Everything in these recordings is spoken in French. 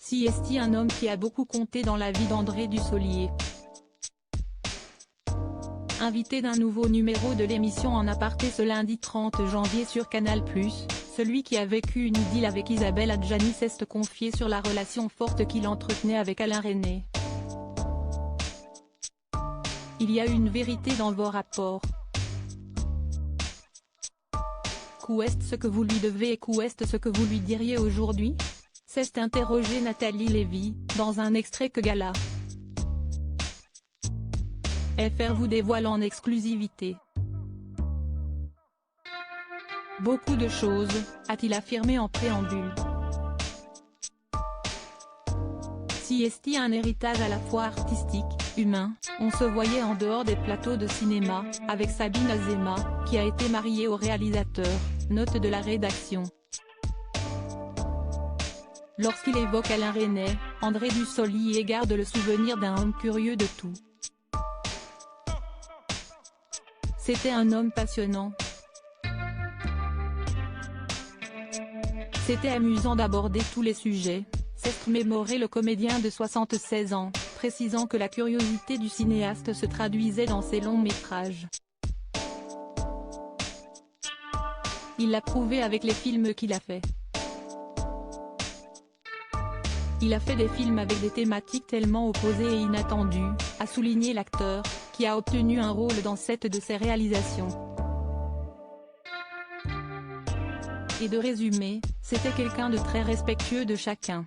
CST, un homme qui a beaucoup compté dans la vie d'André Dussolier. Invité d'un nouveau numéro de l'émission En Aparté ce lundi 30 janvier sur Canal+, celui qui a vécu une idylle avec Isabelle Adjani s'est confié sur la relation forte qu'il entretenait avec Alain Resnais. Il y a une vérité dans vos rapports. Qu'est ce que vous lui devez et qu'est ce que vous lui diriez aujourd'hui? S'est interrogée Nathalie Lévy, dans un extrait que Gala FR vous dévoile en exclusivité. Beaucoup de choses, a-t-il affirmé en préambule. CST, un héritage à la fois artistique, humain, on se voyait en dehors des plateaux de cinéma, avec Sabine Azema, qui a été mariée au réalisateur, note de la rédaction. Lorsqu'il évoque Alain Resnais, André Dussolier garde le souvenir d'un homme curieux de tout. C'était un homme passionnant. C'était amusant d'aborder tous les sujets, s'est mémoré le comédien de 76 ans, précisant que la curiosité du cinéaste se traduisait dans ses longs métrages. Il l'a prouvé avec les films qu'il a fait. Il a fait des films avec des thématiques tellement opposées et inattendues, a souligné l'acteur, qui a obtenu un rôle dans 7 de ses réalisations. Et de résumer, c'était quelqu'un de très respectueux de chacun.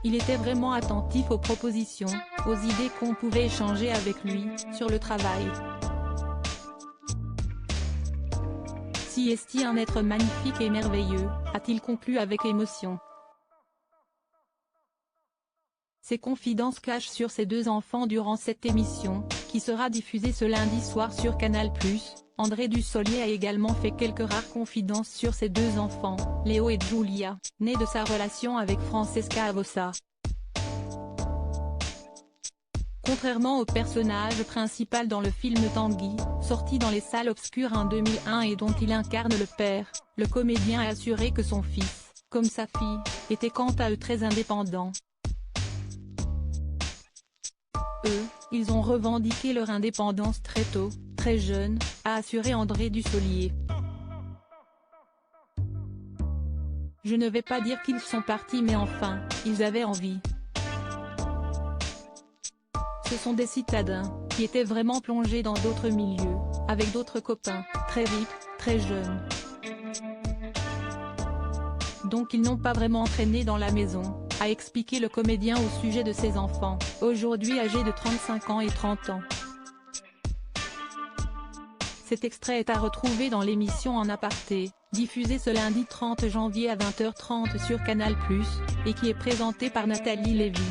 Il était vraiment attentif aux propositions, aux idées qu'on pouvait échanger avec lui, sur le travail. CST, un être magnifique et merveilleux, a-t-il conclu avec émotion. Ses confidences cachent sur ses 2 enfants durant cette émission, qui sera diffusée ce lundi soir sur Canal+. André Dussolier a également fait quelques rares confidences sur ses 2 enfants, Léo et Giulia, nés de sa relation avec Francesca Avossa. Contrairement au personnage principal dans le film Tanguy, sorti dans les salles obscures en 2001 et dont il incarne le père, le comédien a assuré que son fils, comme sa fille, était quant à eux très indépendants. Eux, ils ont revendiqué leur indépendance très tôt, très jeune, a assuré André Dussolier. Je ne vais pas dire qu'ils sont partis mais enfin, ils avaient envie. Ce sont des citadins, qui étaient vraiment plongés dans d'autres milieux, avec d'autres copains, très vite, très jeunes. Donc ils n'ont pas vraiment traîné dans la maison, a expliqué le comédien au sujet de ses enfants, aujourd'hui âgés de 35 ans et 30 ans. Cet extrait est à retrouver dans l'émission En Aparté, diffusée ce lundi 30 janvier à 20h30 sur Canal+, et qui est présentée par Nathalie Lévy.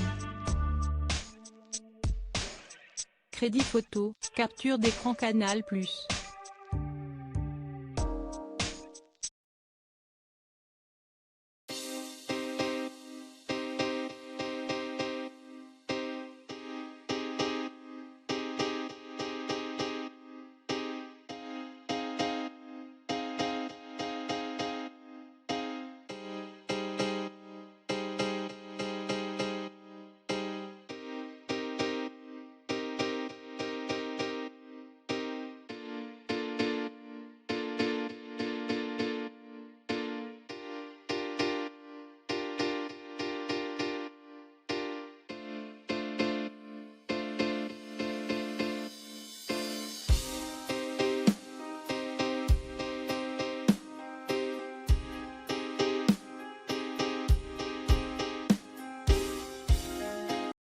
Crédit photo, capture d'écran Canal+.